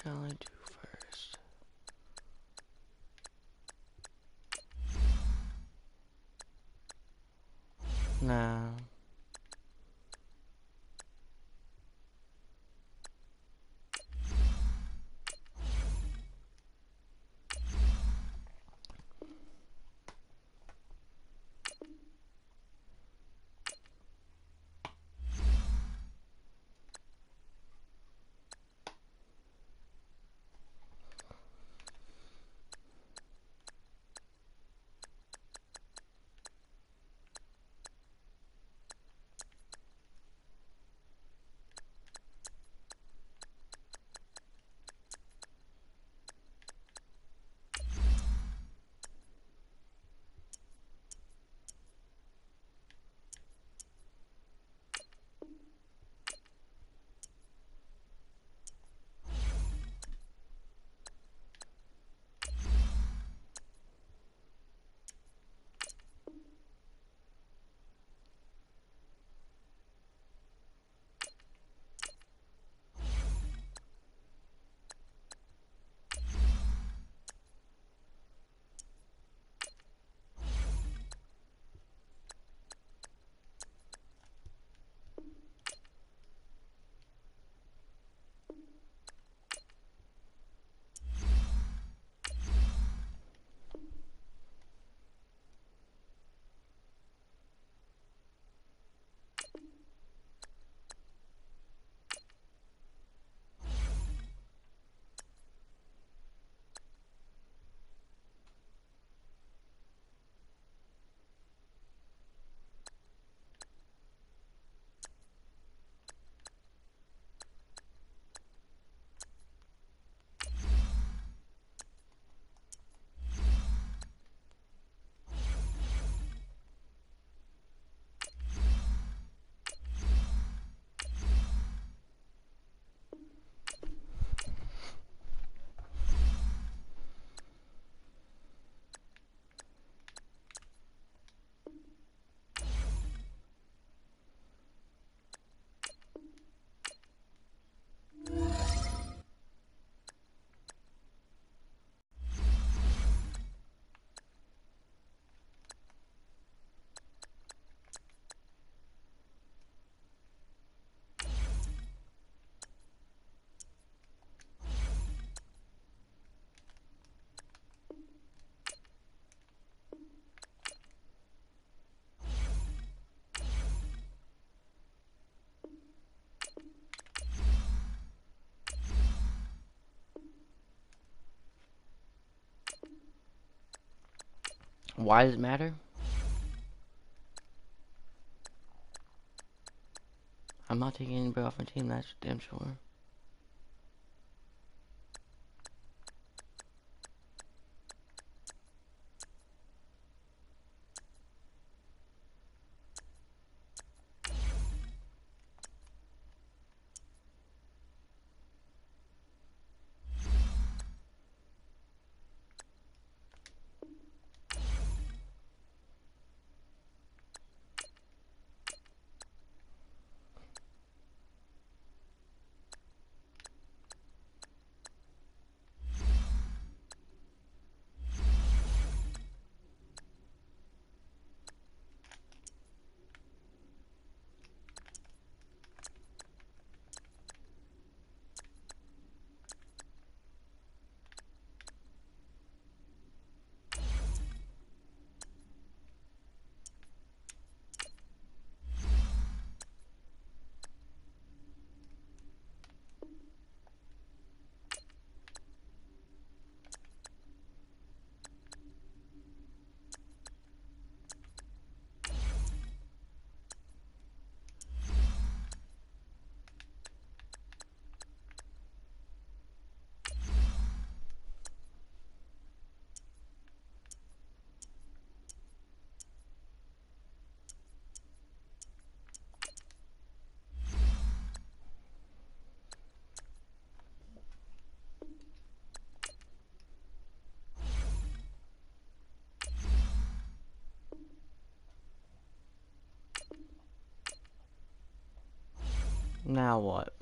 shall I do first? Now, why does it matter? I'm not taking anybody off my team, that's damn sure. Now what?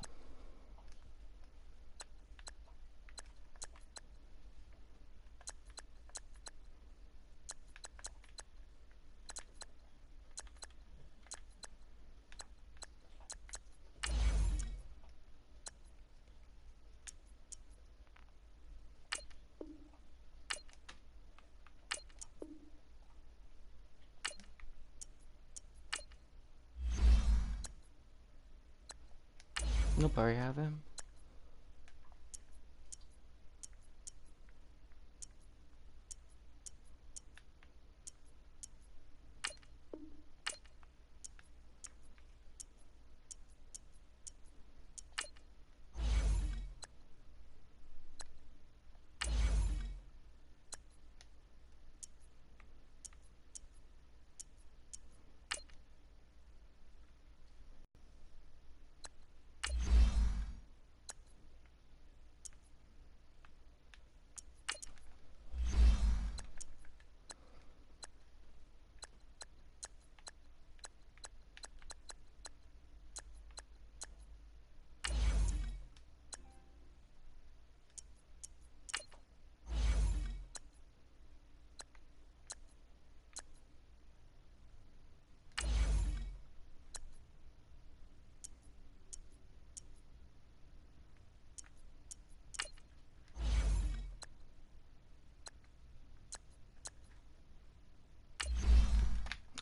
Nope, I already have him.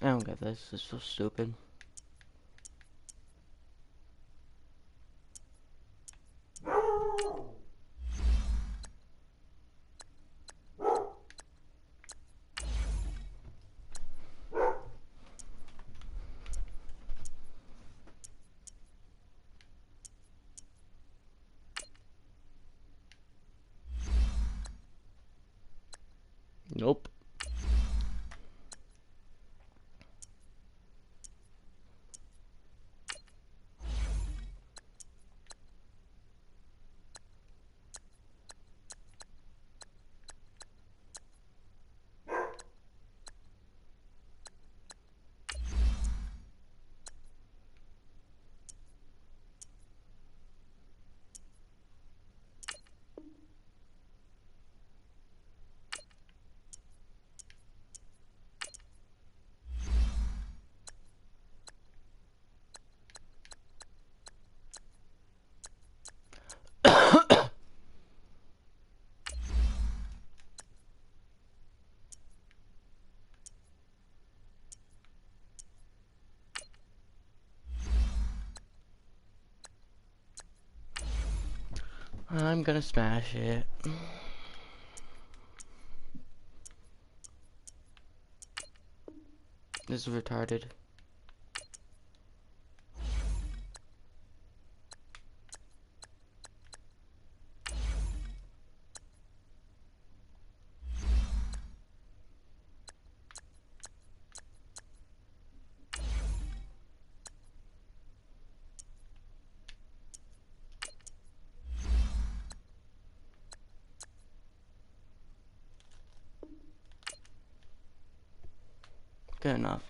I don't get this. It's so stupid. Nope. I'm gonna smash it. This is retarded. Good enough.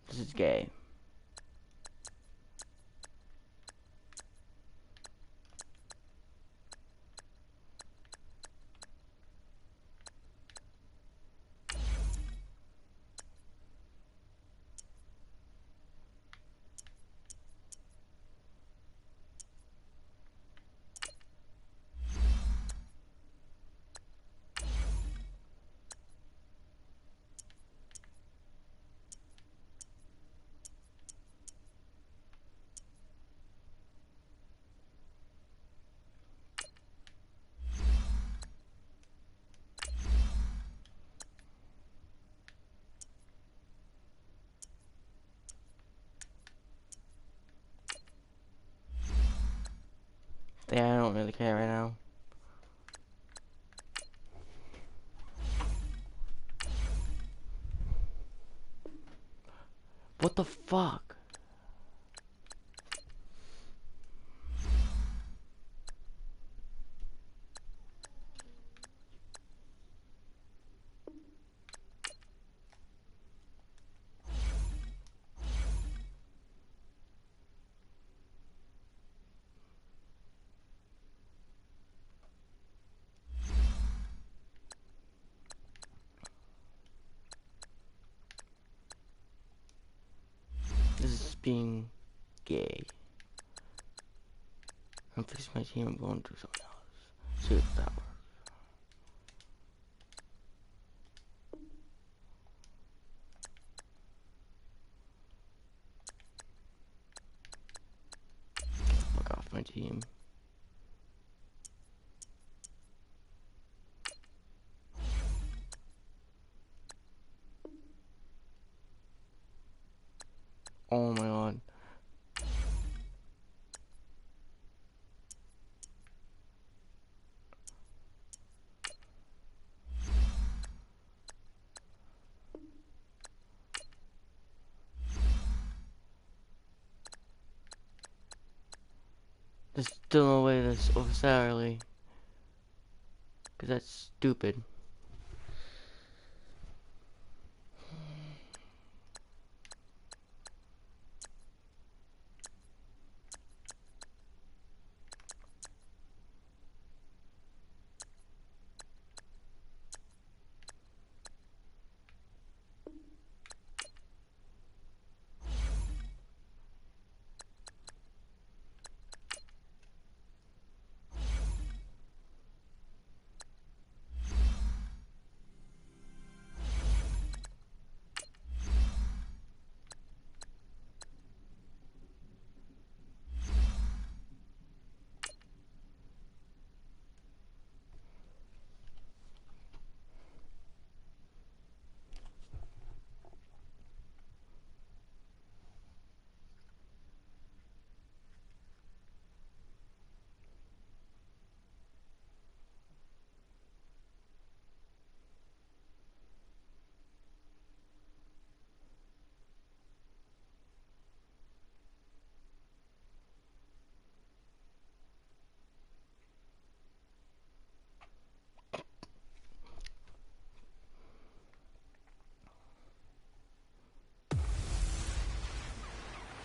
This is gay. Yeah, I don't really care right now. What the fuck? This is being gay. I'm fixing my team. I'm going to do something else. See if that works. Fuck off my team. Oh my god. There's still no way that's officially. Because that's stupid.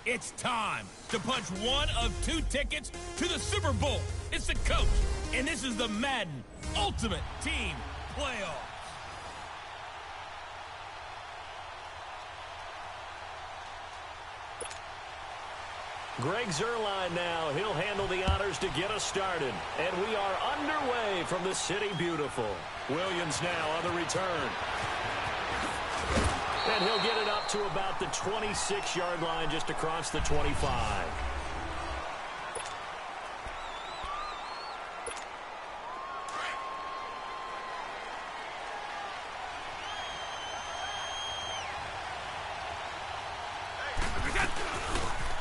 It's time to punch one of two tickets to the Super Bowl. It's the coach, and this is the Madden Ultimate Team Playoffs. Greg Zuerlein now. He'll handle the honors to get us started. And we are underway from the City Beautiful. Williams now on the return. And he'll get it up to about the 26-yard line, just across the 25.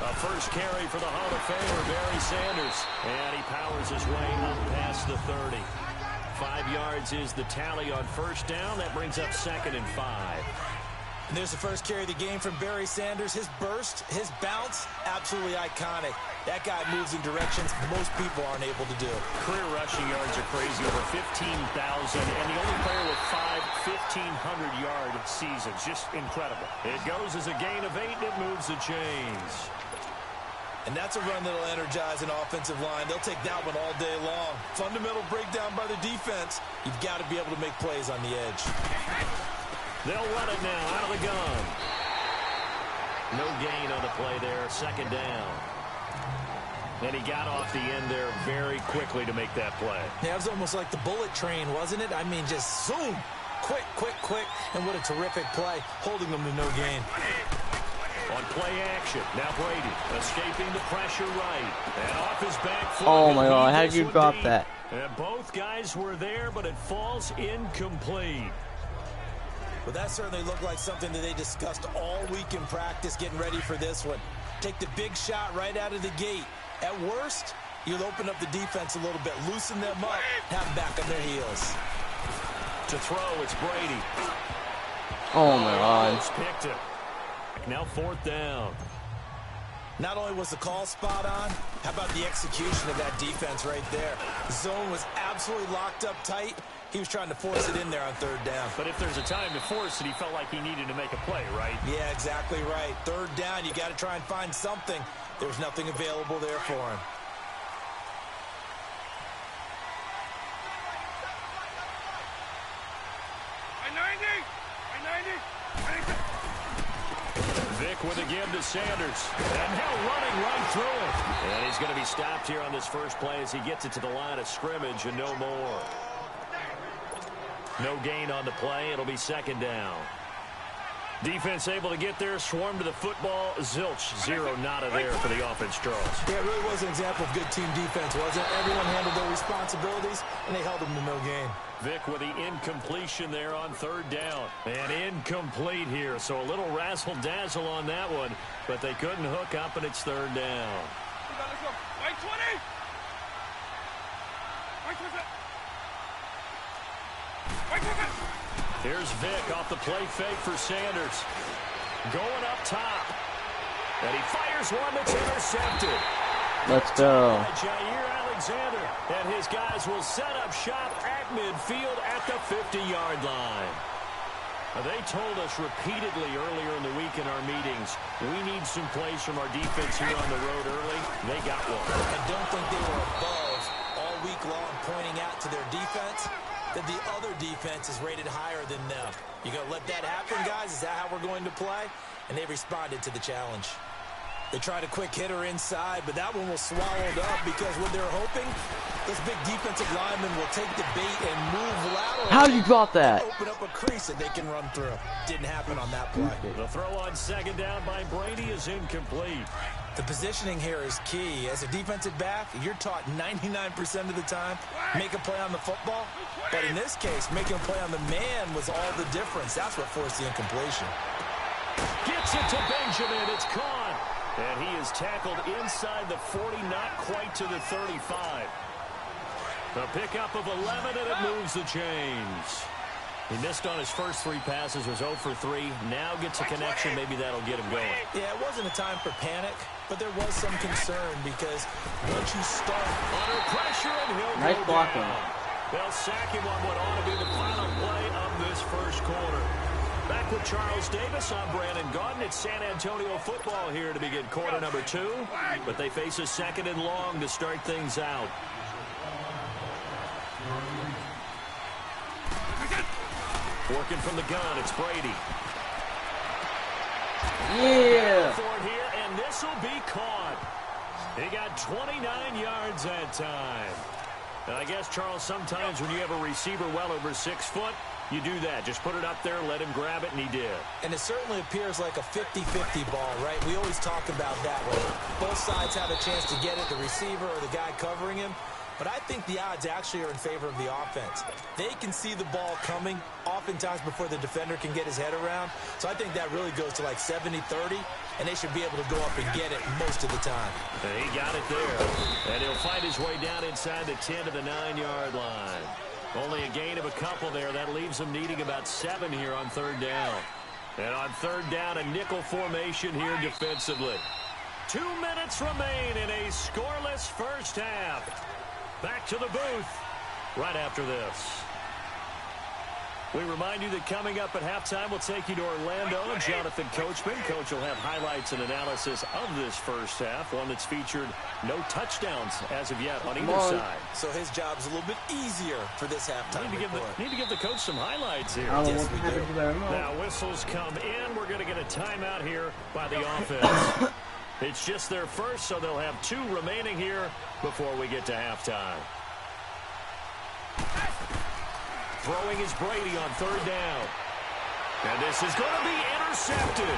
A first carry for the Hall of Famer, Barry Sanders. And he powers his way up past the 30. 5 yards is the tally on first down. That brings up 2nd and 5. And there's the first carry of the game from Barry Sanders. His burst, his bounce, absolutely iconic. That guy moves in directions most people aren't able to do. Career rushing yards are crazy, over 15,000, and the only player with 5 1,500-yard seasons. Just incredible. It goes as a gain of 8, and it moves the chains. And that's a run that'll energize an offensive line. They'll take that one all day long. Fundamental breakdown by the defense. You've got to be able to make plays on the edge. They'll run it now out of the gun. No gain on the play there. 2nd down. And he got off the end there very quickly to make that play. Yeah, it was almost like the bullet train, wasn't it? I mean, just zoom. Quick, quick, quick. And what a terrific play, holding them to no gain. On play action, now Brady escaping the pressure right. And off his back foot. Oh my god, how did you drop that? And both guys were there, but it falls incomplete. Well, that certainly looked like something that they discussed all week in practice, getting ready for this one. Take the big shot right out of the gate. At worst, you'll open up the defense a little bit, loosen them up, have them back on their heels. To throw, it's Brady. Oh my god. Picked it. Now 4th down. Not only was the call spot on, how about the execution of that defense right there? The zone was absolutely locked up tight. He was trying to force it in there on 3rd down. But if there's a time to force it, he felt like he needed to make a play, right? Yeah, exactly right. 3rd down, you got to try and find something. There was nothing available there for him. Vick with a give to Sanders. And now running right through it. And he's going to be stopped here on this first play as he gets it to the line of scrimmage and no more. No gain on the play. It'll be second down. Defense able to get there, swarm to the football. Zilch, zero, nada there for the offense, Charles. Yeah, it really was an example of good team defense, wasn't it? Everyone handled their responsibilities, and they held them to no gain. Vick with the incompletion there on third down. And incomplete here, so a little razzle-dazzle on that one, but they couldn't hook up, and it's third down. Let's go. Right 20. Right 20. Right 20. Here's Vick off the play fake for Sanders. Going up top. And he fires one that's intercepted. Let's go. Jair Alexander and his guys will set up shop at midfield at the 50-yard line. Now, they told us repeatedly earlier in the week in our meetings, we need some plays from our defense here on the road early. They got one. I don't think they were above all week long pointing out to their defense that the other defense is rated higher than them. You gonna let that happen, guys? Is that how we're going to play? And they responded to the challenge. They tried a quick hitter inside, but that one was swallowed up because what they're hoping, this big defensive lineman will take the bait and move laterally. How did you drop that? Open up a crease that they can run through. Didn't happen on that play. The throw on second down by Brady is incomplete. The positioning here is key. As a defensive back, you're taught 99% of the time, make a play on the football. But in this case, making a play on the man was all the difference. That's what forced the incompletion. Gets it to Benjamin. It's caught. And he is tackled inside the 40, not quite to the 35. A pickup of 11, and it moves the chains. He missed on his first three passes, was 0 for 3. Now gets a connection. Maybe that'll get him going. Yeah, it wasn't a time for panic, but there was some concern because once you start under pressure, and he'll nice go blocking. down. They'll sack him on what ought to be the final play of this first quarter. Back with Charles Davis, I'm Brandon Gaudin. It's San Antonio football here to begin quarter number 2, but they face a second and long to start things out. Working from the gun, it's Brady. Yeah. For it here, and this will be caught. He got 29 yards that time. And I guess, Charles, sometimes when you have a receiver well over 6 foot, you do that. Just put it up there, let him grab it, and he did. And it certainly appears like a 50-50 ball, right? We always talk about that one. Both sides have a chance to get it, the receiver or the guy covering him. But I think the odds actually are in favor of the offense. They can see the ball coming oftentimes before the defender can get his head around. So I think that really goes to like 70-30, and they should be able to go up and get it most of the time. And he got it there. And he'll find his way down inside the 10 to the 9-yard line. Only a gain of a couple there. That leaves him needing about 7 here on third down. And on third down, a nickel formation here defensively. 2 minutes remain in a scoreless first half. Back to the booth right after this. We remind you that coming up at halftime, we'll take you to Orlando. Jonathan Coachman. Coach will have highlights and analysis of this first half, one that's featured no touchdowns as of yet on either side. So his job's a little bit easier for this halftime report. Need to give the coach some highlights here. Yes, we do. Now whistles come in. We're going to get a timeout here by the offense. It's just their first, so they'll have 2 remaining here before we get to halftime. Throwing is Brady on third down. And this is going to be intercepted.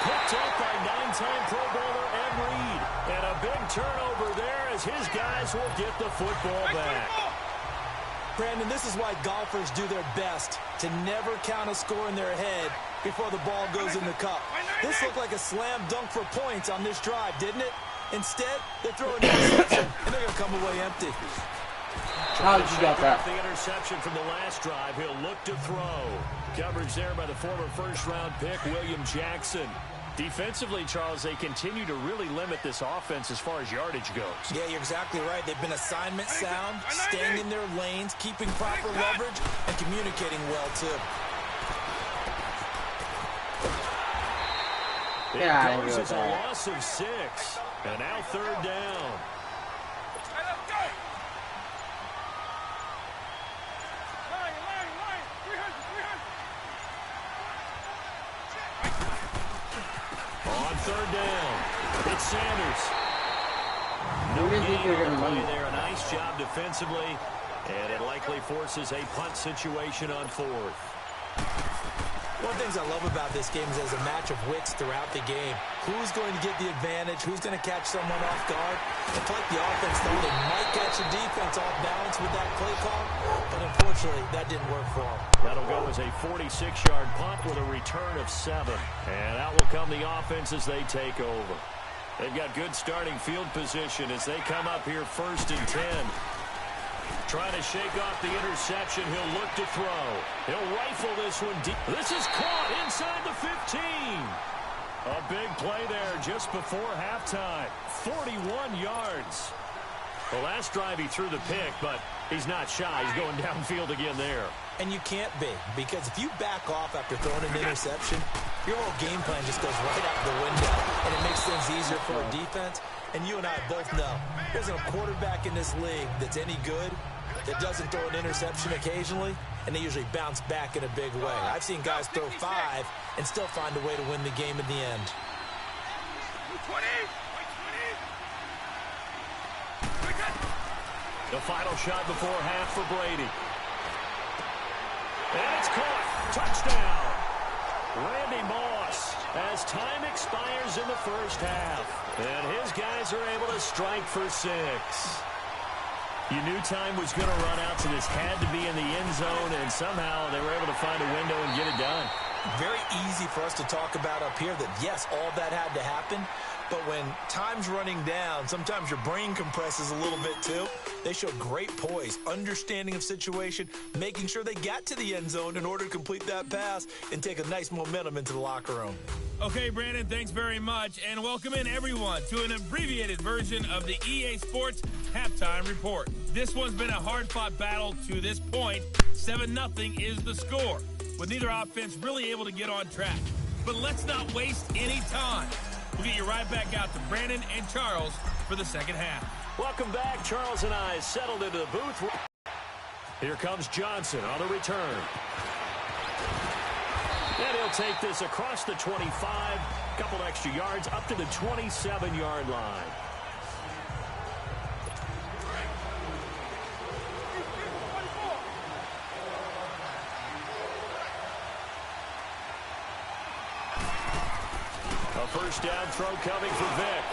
Picked up by 9-time Pro Bowler Ed Reed. And a big turnover there as his guys will get the football back. Brandon, this is why golfers do their best to never count a score in their head before the ball goes in the cup. This looked like a slam dunk for points on this drive, didn't it? Instead, they're throwing an interception, and they're going to come away empty. How did you got that? The interception from the last drive. He'll look to throw. Coverage there by the former first-round pick, William Jackson. Defensively, Charles, they continue to really limit this offense as far as yardage goes. Yeah, you're exactly right. They've been assignment sound, staying in their lanes, keeping proper leverage, and communicating well, too. Yeah, It goes as a loss of 6. And now third down. On third down, it's Sanders. No Who do you think gain you're on the gonna play run? there. A nice job defensively, and it likely forces a punt situation on fourth. One of the things I love about this game is there's a match of wits throughout the game. Who's going to get the advantage? Who's going to catch someone off guard? It's like the offense thought they might catch the defense off balance with that play call, but unfortunately, that didn't work for them. That'll go as a 46-yard punt with a return of 7. And out will come the offense as they take over. They've got good starting field position as they come up here 1st and 10. Trying to shake off the interception. He'll look to throw. He'll rifle this one deep. This is caught inside the 15. A big play there just before halftime. 41 yards. The last drive he threw the pick, but he's not shy. He's going downfield again there. And you can't be, because if you back off after throwing an interception, your whole game plan just goes right out the window, and it makes things easier for a defense. And you and I both know there's a quarterback in this league that's any good that doesn't throw an interception occasionally, and they usually bounce back in a big way. I've seen guys throw 5 and still find a way to win the game in the end. The final shot before half for Brady. And it's caught. Touchdown. Randy Moss as time expires in the first half. And his guys are able to strike for 6. You knew time was going to run out, so this had to be in the end zone, and somehow they were able to find a window and get it done. Very easy for us to talk about up here that, yes, all that had to happen, but when time's running down, sometimes your brain compresses a little bit too. They showed great poise, understanding of situation, making sure they got to the end zone in order to complete that pass and take a nice momentum into the locker room. Okay, Brandon, thanks very much, and welcome in everyone to an abbreviated version of the EA Sports Halftime Report. This one's been a hard-fought battle to this point. 7-0 is the score, with neither offense really able to get on track. But let's not waste any time. We'll get you right back out to Brandon and Charles for the second half. Welcome back. Charles and I settled into the booth. Here comes Johnson on the return. And he'll take this across the 25, couple extra yards up to the 27-yard line. A first down throw coming for Vick.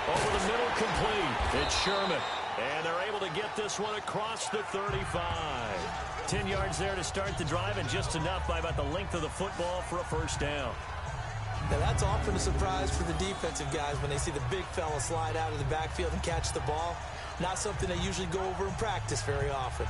Over the middle, complete. It's Sherman. And they're able to get this one across the 35. 10 yards there to start the drive, and just enough by about the length of the football for a first down. Now, that's often a surprise for the defensive guys when they see the big fella slide out of the backfield and catch the ball. Not something they usually go over in practice very often.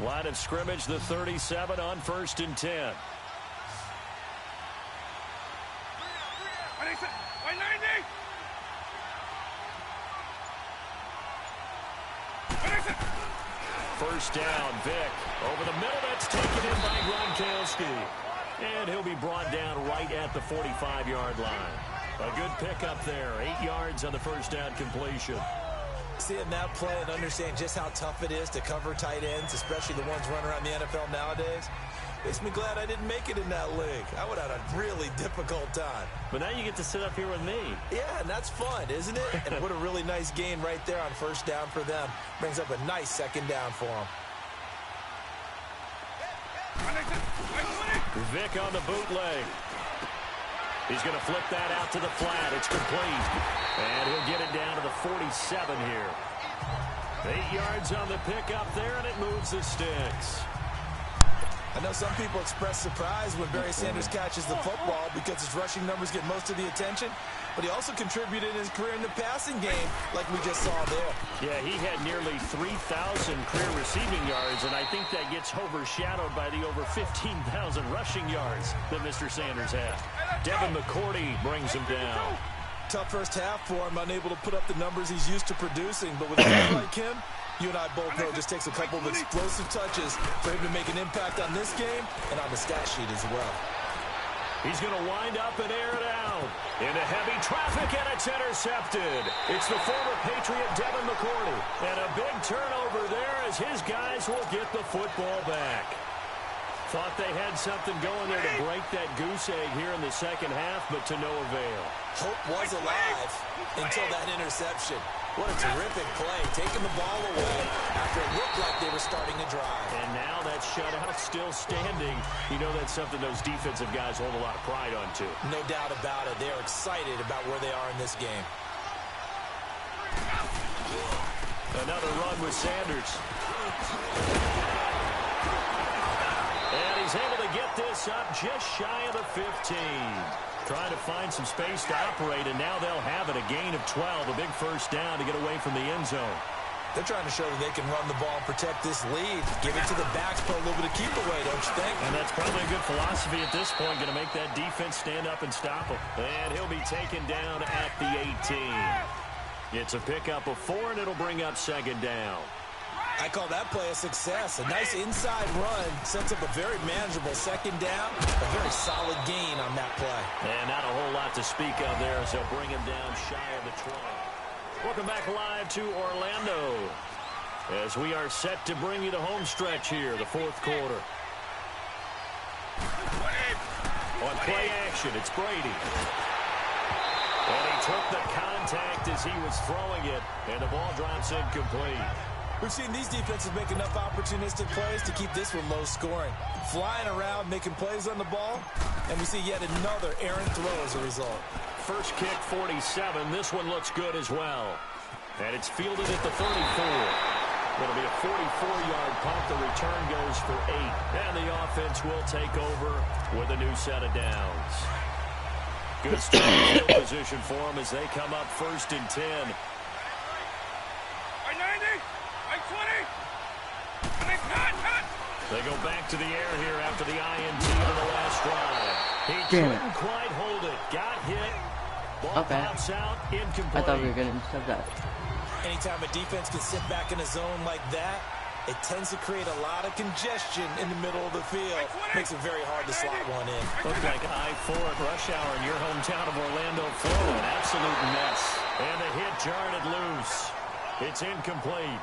Line of scrimmage, the 37 on 1st and 10. First down, Vick. Over the middle, that's taken in by Gronkowski. And he'll be brought down right at the 45-yard line. A good pickup there. 8 yards on the first down completion. Seeing that play and understand just how tough it is to cover tight ends, especially the ones running around the NFL nowadays, makes me glad I didn't make it in that league. I would have had a really difficult time. But now you get to sit up here with me. Yeah, and that's fun, isn't it? And what a really nice gain right there on first down for them. Brings up a nice second down for them. Vick on the bootleg. He's going to flip that out to the flat. It's complete. And he'll get it down to the 47 here. 8 yards on the pickup there, and it moves the sticks. I know some people express surprise when Barry Sanders catches the football because his rushing numbers get most of the attention, but he also contributed in his career in the passing game like we just saw there. Yeah, he had nearly 3,000 career receiving yards, and I think that gets overshadowed by the over 15,000 rushing yards that Mr. Sanders had. Devin McCourty brings him down. Tough first half for him, unable to put up the numbers he's used to producing, but with a guy like him, You and I both know it just takes a couple of explosive touches for him to make an impact on this game and on the stat sheet as well. He's going to wind up and air it out. Into heavy traffic, and it's intercepted. It's the former Patriot Devin McCourty. And a big turnover there as his guys will get the football back. Thought they had something going there to break that goose egg here in the second half, but to no avail. Hope was alive until that interception. What a terrific play, taking the ball away after it looked like they were starting a drive. And now that shutout still standing. You know that's something those defensive guys hold a lot of pride on, too. No doubt about it. They're excited about where they are in this game. Another run with Sanders. And he's able to get this up just shy of the 15. Trying to find some space to operate, and now they'll have it. A gain of 12, a big first down to get away from the end zone. They're trying to show that they can run the ball and protect this lead. Give it to the backs, put a little bit of keep away, don't you think? And that's probably a good philosophy at this point, going to make that defense stand up and stop him. And he'll be taken down at the 18. It's a pickup of 4, and it'll bring up second down. I call that play a success. A nice inside run sets up a very manageable second down. A very solid gain on that play. And not a whole lot to speak of there as they'll bring him down shy of the 12. Welcome back live to Orlando as we are set to bring you the home stretch here, the fourth quarter. On play action, it's Brady. And he took the contact as he was throwing it, and the ball drops incomplete. We've seen these defenses make enough opportunistic plays to keep this one low scoring. Flying around, making plays on the ball, and we see yet another errant throw as a result. First kick, 47. This one looks good as well. And it's fielded at the 34. It'll be a 44-yard punt. The return goes for 8. And the offense will take over with a new set of downs. Good starting field position for them as they come up first and 10. They go back to the air here after the INT on the last drive. He couldn't quite hold it. Got hit. Ball pops out. Incomplete. I thought we were going to intercept that. Anytime a defense can sit back in a zone like that, it tends to create a lot of congestion in the middle of the field. Makes it very hard to slot one in. Looks like I-4 at rush hour in your hometown of Orlando, Florida. An absolute mess. And the hit jarred it loose. It's incomplete.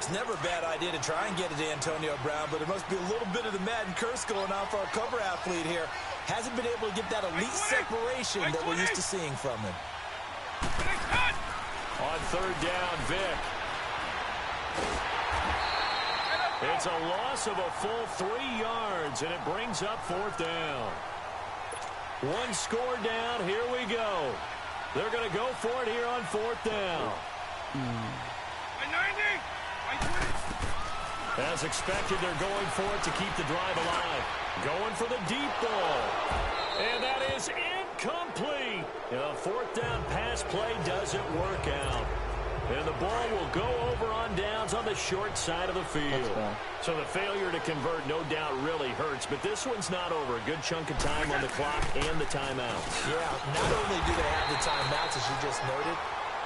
It's never a bad idea to try and get it to Antonio Brown, but there must be a little bit of the Madden curse going on for our cover athlete here. Hasn't been able to get that elite separation that we're used to seeing from him. On third down, Vic. It's a loss of a full 3 yards, and it brings up fourth down. One score down. Here we go. They're going to go for it here on fourth down. As expected, they're going for it to keep the drive alive. Going for the deep ball. And that is incomplete. A fourth down pass play doesn't work out. And the ball will go over on downs on the short side of the field. So the failure to convert, no doubt, really hurts. But this one's not over. A good chunk of time on the clock and the timeouts. Yeah, not only do they have the timeouts, as you just noted,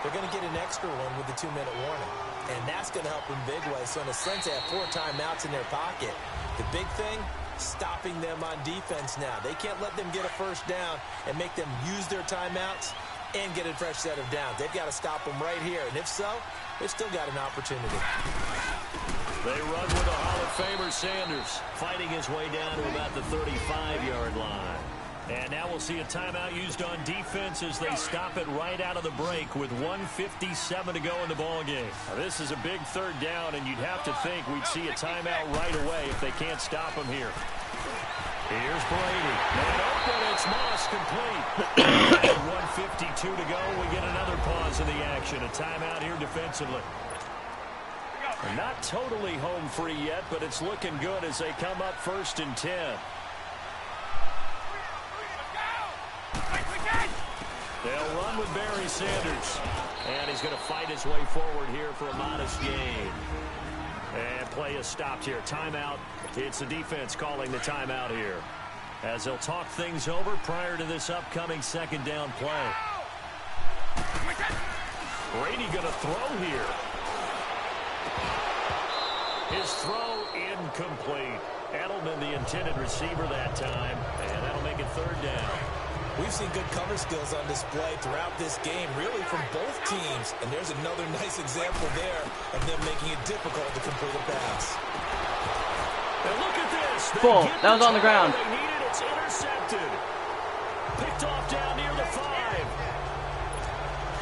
they're going to get an extra one with the 2-minute warning. And that's going to help in big ways. So in a sense, they have 4 timeouts in their pocket. The big thing, stopping them on defense now. They can't let them get a first down and make them use their timeouts and get a fresh set of downs. They've got to stop them right here. And if so, they've still got an opportunity. They run with a Hall of Famer, Sanders, fighting his way down to about the 35-yard line. And now we'll see a timeout used on defense as they stop it right out of the break with 1:57 to go in the ballgame. This is a big third down, and you'd have to think we'd see a timeout right away if they can't stop him here. Here's Brady. And open, it's Moss complete. 1:52 to go. We get another pause in the action. A timeout here defensively. Not totally home free yet, but it's looking good as they come up first and 10. They'll run with Barry Sanders. And he's going to fight his way forward here for a modest gain. And play is stopped here. Timeout. It's the defense calling the timeout here, as they'll talk things over prior to this upcoming second down play. Brady going to throw here. His throw incomplete. Edelman, the intended receiver that time, and that'll make it third down. We've seen good cover skills on display throughout this game, really from both teams. And there's another nice example there of them making it difficult to complete a pass. And look at this. Full. That was on the ground. They needed. It's intercepted. Picked off down near the 5.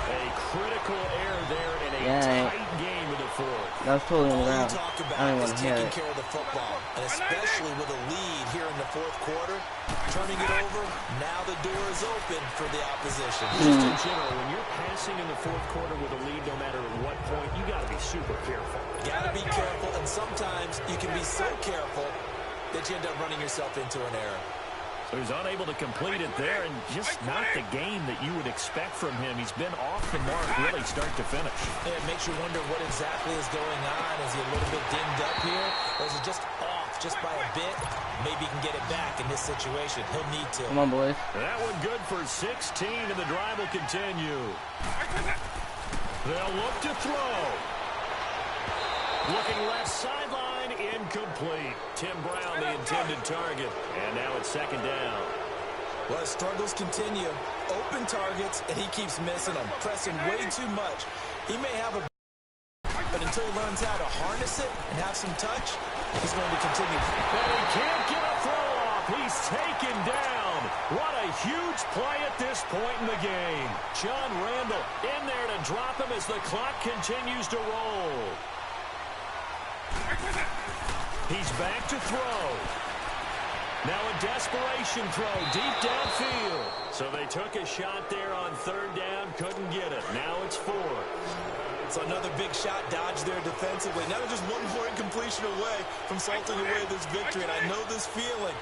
A critical error there in a tight game of the 4th. That was totally on the ground. Talk I don't about want is to hear taking it. care of the football, and especially with a lead here in the 4th quarter, turning it over. Now the door is open for the opposition. Just in general, when you're passing in the 4th quarter with a lead, no matter at what point, you got to be super careful. Got to be careful, and sometimes you can be so careful that you end up running yourself into an error. So he's unable to complete it there, and just not the game that you would expect from him. He's been off the mark really start to finish. It makes you wonder what exactly is going on. Is he a little bit dinged up here, or is it just off just by a bit? Maybe he can get it back in this situation. He'll need to. Come on, boys. That one good for 16, and the drive will continue. They'll look to throw. Looking left sideline, incomplete. Tim Brown, the intended target. And now it's second down. Well, struggles continue. Open targets, and he keeps missing them. Pressing way too much. He may have a... but until he learns how to harness it and have some touch, he's going to continue. And he can't get a throw off. He's taken down. What a huge play at this point in the game. John Randall in there to drop him as the clock continues to roll. He's back to throw. Now a desperation throw deep downfield. So they took a shot there on third down, couldn't get it. Now it's 4. So another big shot dodged there defensively. Now they're just one more incompletion away from salting away this victory. And I know this feeling.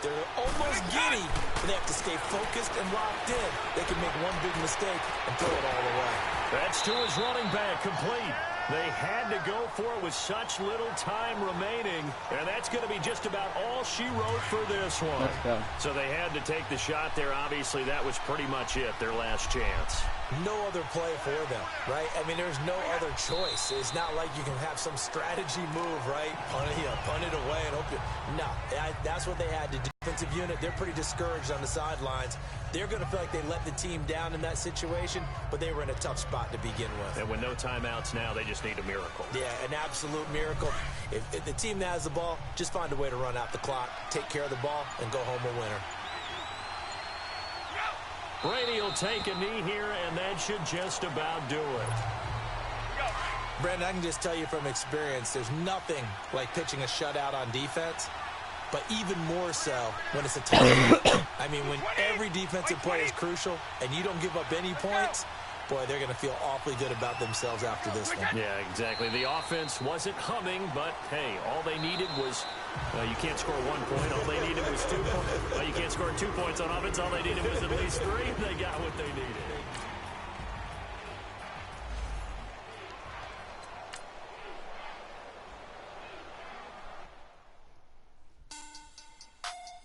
They're almost giddy, but they have to stay focused and locked in. They can make one big mistake and throw it all away. That's to his running back, complete. They had to go for it with such little time remaining, and that's going to be just about all she wrote for this one. Let's go. So they had to take the shot there. Obviously, that was pretty much it, their last chance. No other play for them, right? I mean, there's no other choice. It's not like you can have some strategy move, right? Punt it away and hope you... No, that's what they had to do. Defensive unit, they're pretty discouraged on the sidelines. They're going to feel like they let the team down in that situation, but they were in a tough spot to begin with. And with no timeouts now, they just need a miracle. Yeah, an absolute miracle. If the team that has the ball, just find a way to run out the clock, take care of the ball, and go home a winner. Brady will take a knee here, and that should just about do it. Brandon, I can just tell you from experience, there's nothing like pitching a shutout on defense, but even more so when it's a tough game. I mean, when every defensive play is crucial and you don't give up any points, boy, they're going to feel awfully good about themselves after this one. Yeah, exactly. The offense wasn't humming, but, hey, all they needed was, you can't score 1 point. All they needed was 2 points. You can't score 2 points on offense. All they needed was at least 3. They got what they needed.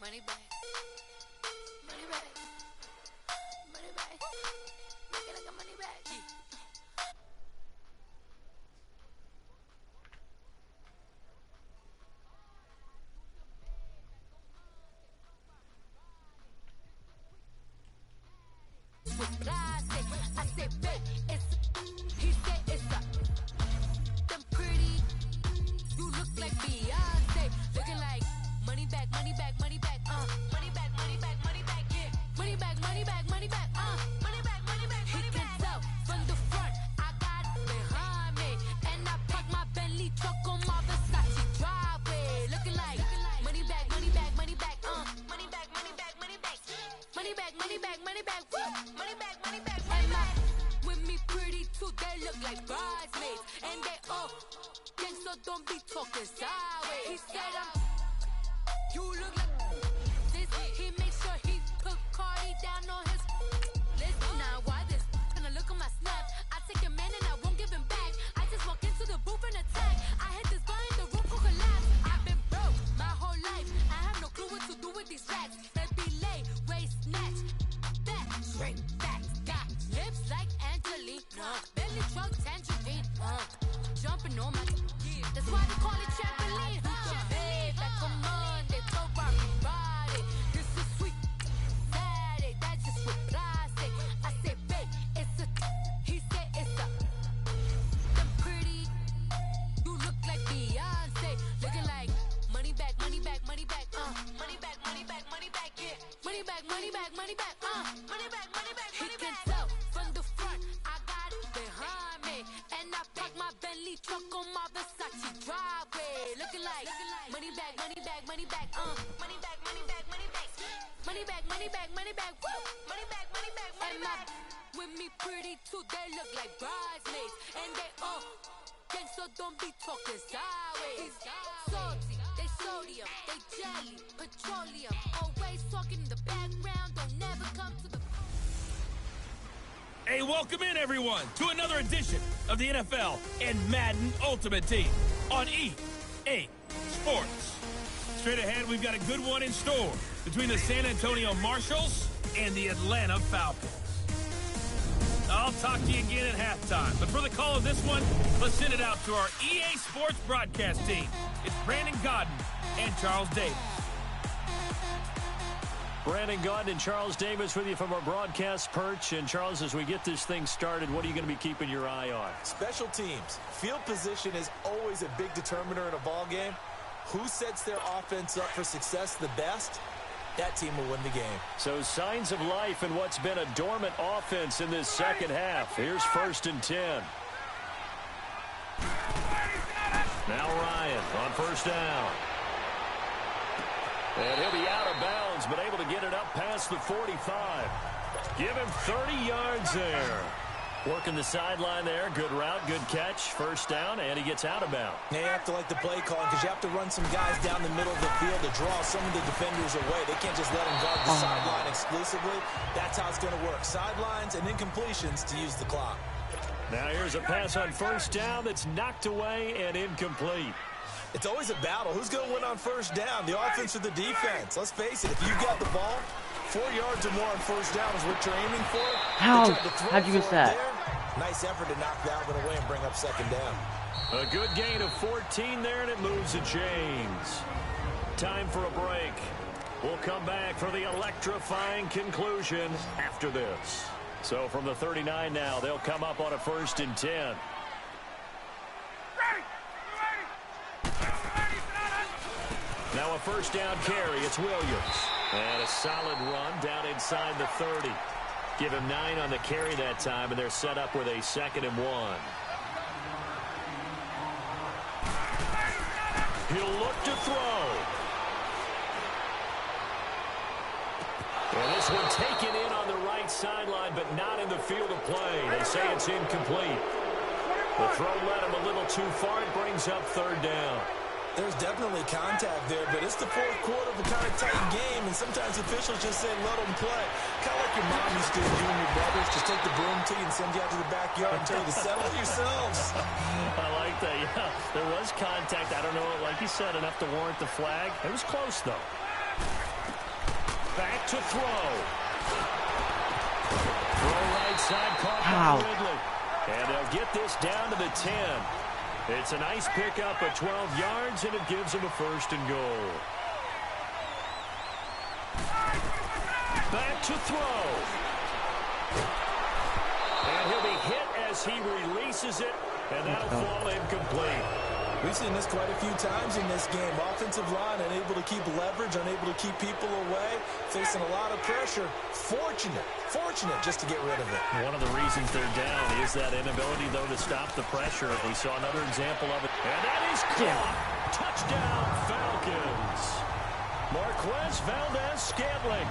Money back. Money back. Money back. Make it like a money back. I said, babe, he said it's them pretty. You look like Beyonce, looking like money back, money back, money back, money back, money back, money back, yeah, money back, money back, money back, money back, money back. He can tell from the front, I got it behind me, and I park my Bentley truck on my Versace driveway, looking like money back, money back, money back, money back, money back, money back, money back, money back, money back, money back, money back. With me pretty too, they look like bridesmaids, and they all gangsta, don't be talking sideways. He said you look like this. He makes sure he put Cardi down on his list. Now why this? When I look at my snap, I take a man and I won't give him back. I just walk into the booth and attack. I hit this button, the room could collapse. I've been broke my whole life. I have no clue what to do with these racks. That be lay, waist snatch, back, straight back. Got lips like Angelina, belly truck tangerine, jumping on my. That's why they call it. money back, money back, money back, money back, yeah. Money back, money back, money back, money back, money back, money back. He can tell from the front, I got it behind me. And I park my Bentley truck on my Versace driveway. Looking like money back, money back, money back, money back, money back, money back. Money back, money back, money back, woo. Money back, money back, money back. With me pretty too, they look like bridesmaids. And they gang, so don't be talking sideways. Salty, they sodium, they jelly, petroleum. Always talking in the background, don't never come to the... Hey, welcome in, everyone, to another edition of the NFL and Madden Ultimate Team on EA Sports. Straight ahead, we've got a good one in store between the San Antonio Marshals and the Atlanta Falcons. I'll talk to you again at halftime, but for the call of this one, let's send it out to our EA Sports broadcast team. It's Brandon Godden and Charles Davis. Brandon Godden and Charles Davis with you from our broadcast perch. And Charles, as we get this thing started, what are you going to be keeping your eye on? Special teams. Field position is always a big determiner in a ball game. Who sets their offense up for success the best? That team will win the game. So signs of life in what's been a dormant offense in this second half. Here's 1st and 10. Now Ryan on 1st down. And he'll be out of bounds, but able to get it up past the 45. Give him 30 yards there. Working the sideline there. Good route, good catch. 1st down, and he gets out of bounds. Now you have to like the play calling because you have to run some guys down the middle of the field to draw some of the defenders away. They can't just let them guard the sideline exclusively. That's how it's going to work. Sidelines and incompletions to use the clock. Now here's a pass on 1st down that's knocked away and incomplete. It's always a battle. Who's going to win on 1st down, the offense or the defense? Let's face it, if you've got the ball, 4 yards or more on 1st down is what you're aiming for. How'd you miss that? Nice effort to knock that one away and bring up 2nd down. A good gain of 14 there, and it moves the chains. Time for a break. We'll come back for the electrifying conclusion after this. So from the 39 now, they'll come up on a 1st and 10. Now a 1st down carry. It's Williams. And a solid run down inside the 30. Give him 9 on the carry that time, and they're set up with a 2nd and 1. He'll look to throw. And this one taken in on the right sideline, but not in the field of play. They say it's incomplete. The throw led him a little too far. It brings up 3rd down. There's definitely contact there, but it's the 4th quarter of a kind of tight game, and sometimes officials just say, let them play. Kind of like your mom used to do you and your brothers. Just take the broom to you and send you out to the backyard and tell you to settle yourselves. I like that, yeah. There was contact. I don't know, like you said, enough to warrant the flag. It was close, though. Back to throw. Throw right side, caught by Ridley. And they'll get this down to the 10. It's a nice pickup of 12 yards, and it gives him a 1st and goal. Back to throw. And he'll be hit as he releases it, and that'll fall incomplete. We've seen this quite a few times in this game. Offensive line unable to keep leverage, unable to keep people away, facing a lot of pressure. Fortunate just to get rid of it. One of the reasons they're down is that inability, though, to stop the pressure. We saw another example of it. And that is caught. Touchdown, Falcons. Marquez Valdez-Scantling,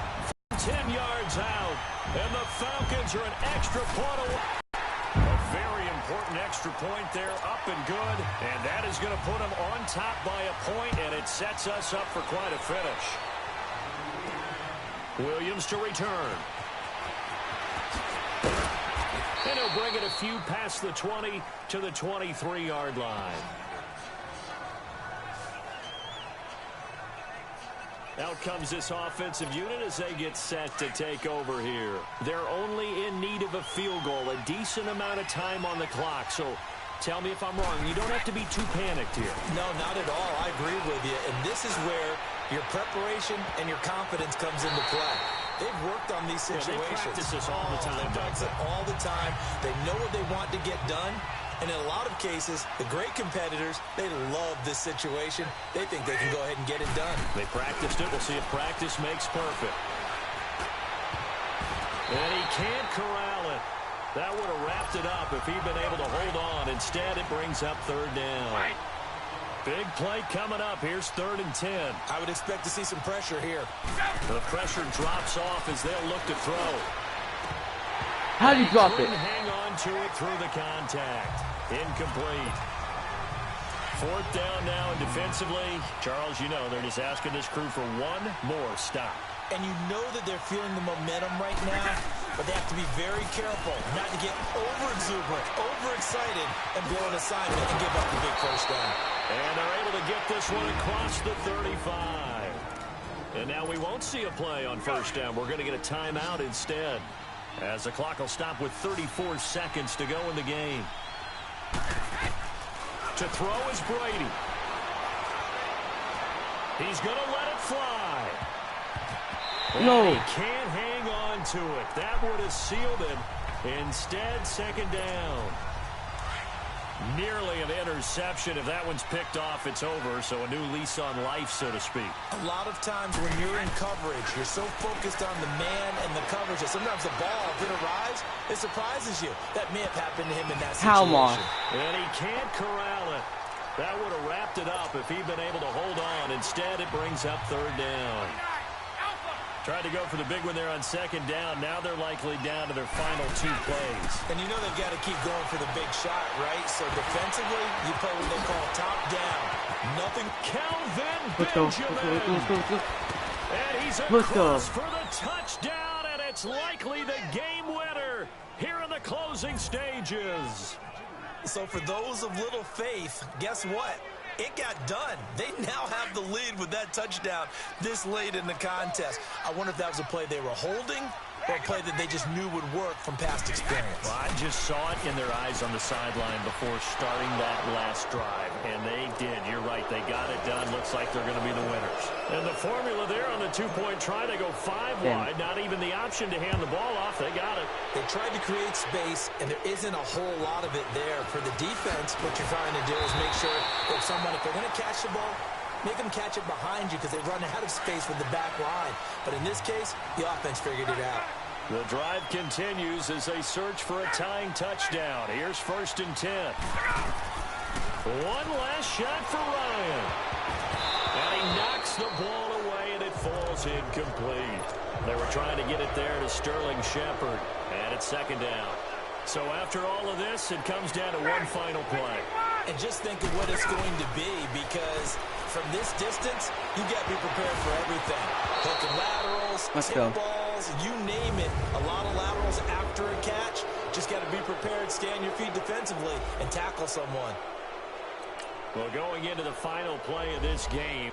10 yards out. And the Falcons are an extra point away. A very important extra point there, up and good. And that is going to put them on top by a point, and it sets us up for quite a finish. Williams to return. And he'll bring it a few past the 20 to the 23-yard line. Out comes this offensive unit as they get set to take over here. They're only in need of a field goal, a decent amount of time on the clock. So tell me if I'm wrong. You don't have to be too panicked here. No, not at all. I agree with you. And this is where your preparation and your confidence comes into play. They've worked on these situations. They practice this all the time. They practice it all the time. They know what they want to get done. And in a lot of cases, the great competitors, they love this situation. They think they can go ahead and get it done. They practiced it. We'll see if practice makes perfect. And he can't corral it. That would have wrapped it up if he'd been able to hold on. Instead, it brings up third down. Big play coming up. Here's 3rd and 10. I would expect to see some pressure here. The pressure drops off as they'll look to throw. How do you drop it? Hang on to it through the contact. Incomplete. 4th down now, and defensively, Charles, you know, they're just asking this crew for one more stop. And you know that they're feeling the momentum right now, but they have to be very careful not to get over-exuberant, overexcited, and blow an assignment and give up the big first down. And they're able to get this one across the 35. And now we won't see a play on first down. We're going to get a timeout instead, as the clock will stop with 34 seconds to go in the game. To throw is Brady. He's going to let it fly. No. And he can't hang on to it. That would have sealed it. Instead, 2nd down. Nearly an interception. If that one's picked off, it's over. So a new lease on life, so to speak. A lot of times when you're in coverage, you're so focused on the man and the coverage that sometimes the ball, if it arrives, it surprises you. That may have happened to him in that situation. How long? And he can't corral it. That would have wrapped it up if he'd been able to hold on. Instead, it brings up 3rd down. Tried to go for the big one there on 2nd down. Now they're likely down to their final 2 plays. And you know they've got to keep going for the big shot, right? So defensively, you play what they call top down. Nothing. Calvin Let's go. Benjamin. Let's go. And he's Let's go. across for the touchdown, and it's likely the game winner here in the closing stages. So for those of little faith, guess what? It got done. They now have the lead with that touchdown this late in the contest. I wonder if that was a play they were holding or a play that they just knew would work from past experience. Well, I just saw it in their eyes on the sideline before starting that last drive, and they did. You're right. They got it done. Looks like they're going to be the winners. And the formula there on the 2-point try, they go 5 wide. Not even the option to hand the ball off. They got it. They tried to create space, and there isn't a whole lot of it there. For the defense, what you're trying to do is make sure that if they're going to catch the ball, make them catch it behind you because they run out of space with the back line. But in this case, the offense figured it out. The drive continues as they search for a tying touchdown. Here's 1st and 10. One last shot for Ryan. And he knocks the ball away, and it falls incomplete. They were trying to get it there to Sterling Shepard, and it's 2nd down. So after all of this, it comes down to one final play. And just think of what it's going to be, because from this distance, you got to be prepared for everything. Hook and laterals, tip balls, you name it. A lot of laterals after a catch. Just got to be prepared, stay on your feet defensively, and tackle someone. Well, going into the final play of this game.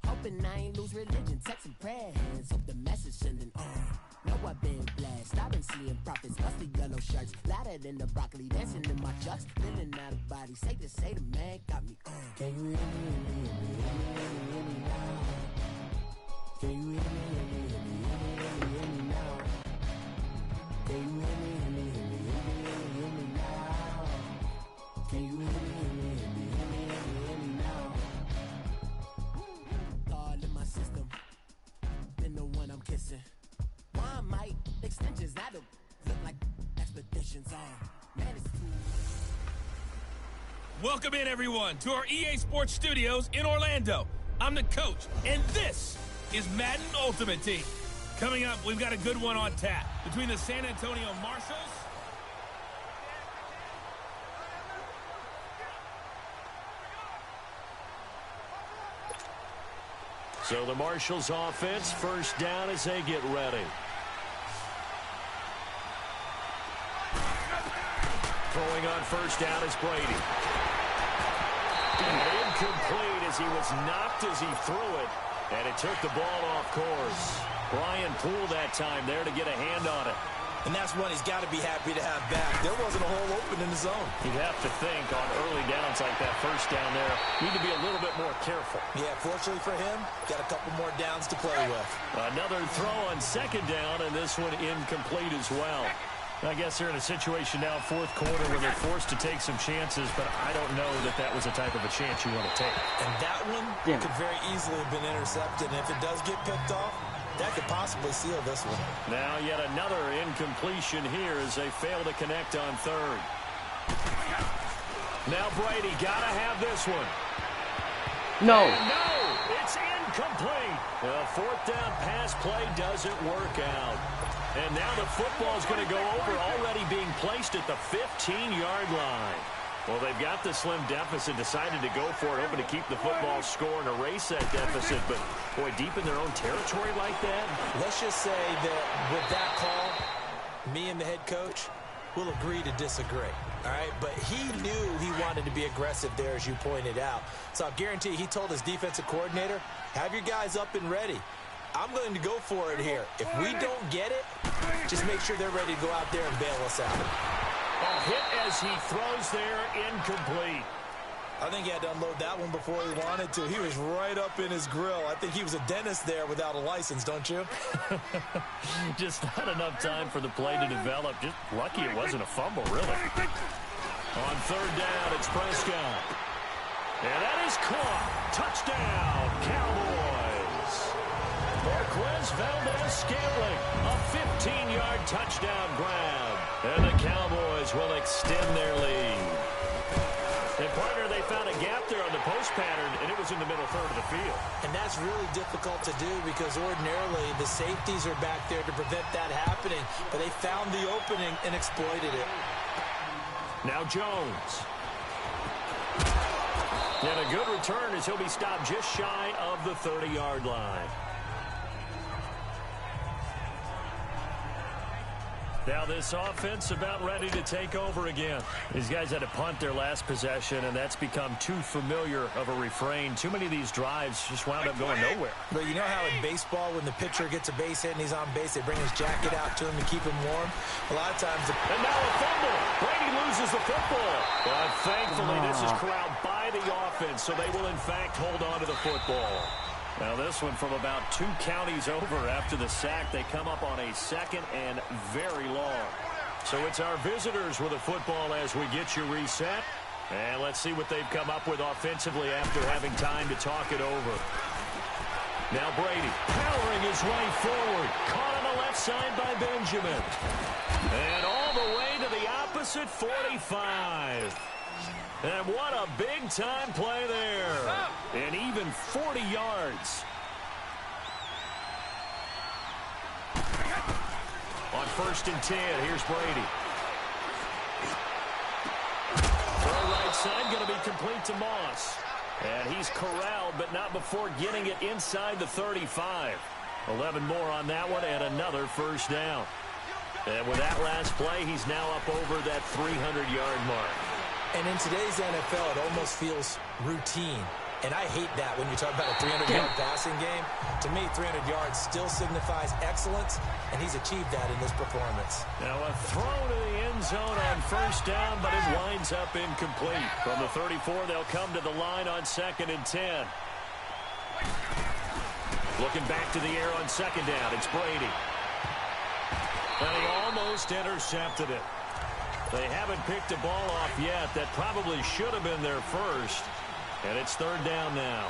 Hoping I ain't lose religion, texting prayer hands, hope the message sending on. Know I've been blessed, I've been seeing prophets, musty yellow shirts, louder than the broccoli, dancing in my chucks, feeling out of body, say the man got me on. Can you hear me, hear me now? Can you hear me, hear me now? Can you hear me, hear me now? Can you hear me, hear me now? God in my system, been the one I'm kissing. Why might extensions that'll look like expeditions are? Man, it's too. Welcome in, everyone, to our EA Sports Studios in Orlando. I'm the coach, and this is Madden Ultimate Team. Coming up, we've got a good one on tap between the San Antonio Marshals So the Marshals offense, first down as they get ready. throwing on first down is Brady. And incomplete as he was knocked as he threw it, and it took the ball off course. Brian Poole that time there to get a hand on it. And that's one he's got to be happy to have back. There wasn't a hole open in the zone. You'd have to think on early downs like that first down there, need to be a little bit more careful. Yeah, fortunately for him, got a couple more downs to play with. Another throw on second down, and this one incomplete as well. I guess they're in a situation now, fourth quarter, where they're forced to take some chances, but I don't know that that was the type of a chance you want to take. And that one could very easily have been intercepted. And if it does get picked off, that could possibly seal this one. Now yet another incompletion here as they fail to connect on third. Now Brady got to have this one. No. And no, it's incomplete. The fourth down pass play doesn't work out. And now the football is going to go over, already being placed at the 15-yard line. Well, they've got the slim deficit, decided to go for it, hoping to keep the football score and erase that deficit. But, boy, deep in their own territory like that. Let's just say that with that call, me and the head coach will agree to disagree. All right, but he knew he wanted to be aggressive there, as you pointed out. So I'll guarantee he told his defensive coordinator, have your guys up and ready. I'm going to go for it here. If we don't get it, just make sure they're ready to go out there and bail us out. A hit as he throws there, incomplete. I think he had to unload that one before he wanted to. He was right up in his grill. I think he was a dentist there without a license, don't you? Just not enough time for the play to develop. Just lucky it wasn't a fumble, really. On third down, it's Prescott. And that is caught. Touchdown, Cowboys. Marquez Valdez-Scantling, a 15-yard touchdown grab. And the Cowboys will extend their lead. And, partner, they found a gap there on the post pattern, and it was in the middle third of the field. And that's really difficult to do because ordinarily the safeties are back there to prevent that happening. But they found the opening and exploited it. Now Jones. And a good return as he'll be stopped just shy of the 30-yard line. Now this offense about ready to take over again. These guys had to punt their last possession, and that's become too familiar of a refrain. Too many of these drives just wound up going nowhere. But you know how in baseball, when the pitcher gets a base hit and he's on base, they bring his jacket out to him to keep him warm? A lot of times... And now a fumble. Brady loses the football. But thankfully, this is corralled by the offense, so they will, in fact, hold on to the football. Now this one from about 2 counties over after the sack. They come up on a second and very long. So it's our visitors with the football as we get you reset. And let's see what they've come up with offensively after having time to talk it over. Now Brady powering his way forward. Caught on the left side by Benjamin. And all the way to the opposite 45. And what a big-time play there. And even 40 yards. On 1st and 10, here's Brady. Throw right side, going to be complete to Moss. And he's corralled, but not before getting it inside the 35. 11 more on that one, and another first down. And with that last play, he's now up over that 300-yard mark. And in today's NFL, it almost feels routine. And I hate that when you talk about a 300-yard passing game. To me, 300 yards still signifies excellence, and he's achieved that in this performance. Now a throw to the end zone on first down, but it winds up incomplete. From the 34, they'll come to the line on 2nd and 10. Looking back to the air on 2nd down, it's Brady. And he almost intercepted it. They haven't picked a ball off yet. That probably should have been their first. And it's 3rd down now.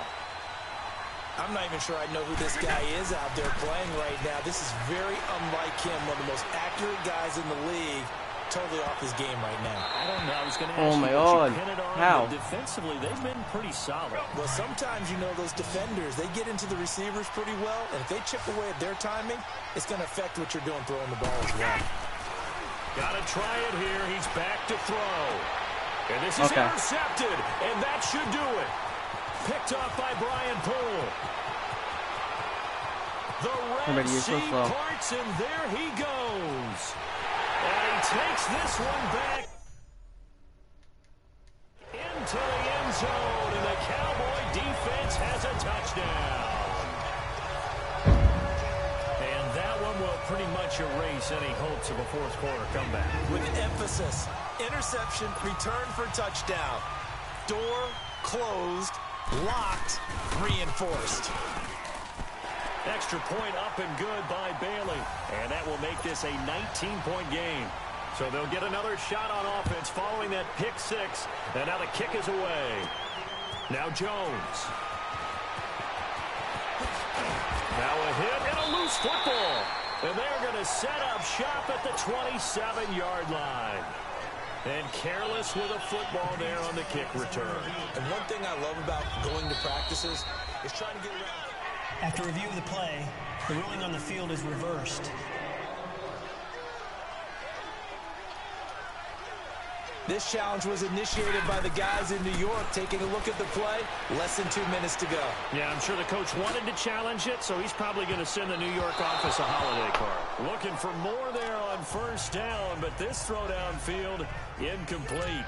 I'm not even sure I know who this guy is out there playing right now. This is very unlike him, one of the most accurate guys in the league. Totally off his game right now. I don't know. I was going to Oh ask my you God. what you pin it on. How? But defensively, they've been pretty solid. Well, sometimes, you know, those defenders, they get into the receivers pretty well. And if they chip away at their timing, it's going to affect what you're doing throwing the ball as well. Got to try it here. He's back to throw. And this is intercepted. And that should do it. Picked off by Brian Poole. The Red Sea parts, and there he goes. And he takes this one back. to the end zone, and the Cowboy defense has a touchdown. And that one will pretty much erase any hopes of a fourth quarter comeback. With emphasis, interception, return for touchdown. Door closed, locked, reinforced. Extra point up and good by Bailey. And that will make this a 19-point game. So they'll get another shot on offense following that pick six. And now the kick is away. Now Jones. Now a hit and a loose football. And they're going to set up shop at the 27-yard line. And careless with a football there on the kick return. And one thing I love about going to practices is trying to get around. After review of the play, the ruling on the field is reversed. This challenge was initiated by the guys in New York. Taking a look at the play, less than 2 minutes to go. Yeah, I'm sure the coach wanted to challenge it, so he's probably going to send the New York office a holiday card. Looking for more there on first down, but this throw downfield incomplete.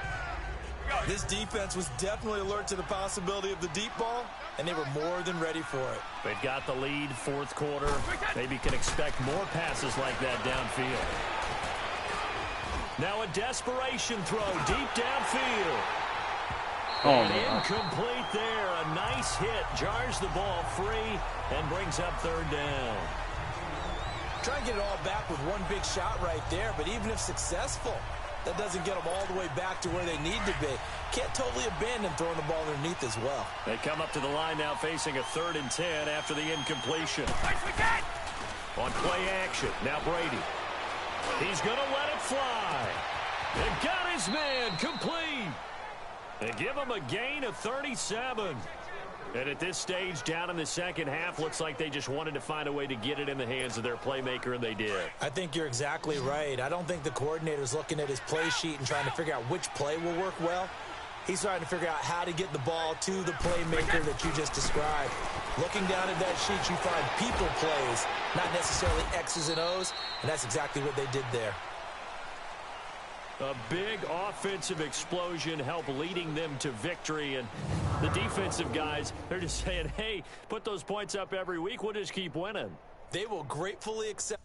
This defense was definitely alert to the possibility of the deep ball, and they were more than ready for it. They've got the lead, fourth quarter. Maybe can expect more passes like that downfield. Now a desperation throw deep downfield. And incomplete there. A nice hit. Jars the ball free and brings up third down. Try and get it all back with one big shot right there, but even if successful, that doesn't get them all the way back to where they need to be. Can't totally abandon throwing the ball underneath as well. They come up to the line now facing a 3rd and 10 after the incompletion. On play action, now Brady. He's going to let it fly. And got his man complete. They give him a gain of 37. And at this stage, down in the second half, looks like they just wanted to find a way to get it in the hands of their playmaker, and they did. I think you're exactly right. I don't think the coordinator's looking at his play sheet and trying to figure out which play will work well. He's trying to figure out how to get the ball to the playmaker that you just described. Looking down at that sheet, you find people plays, not necessarily X's and O's, and that's exactly what they did there. A big offensive explosion helped leading them to victory, and the defensive guys, they're just saying, hey, put those points up every week, we'll just keep winning. They will gratefully accept.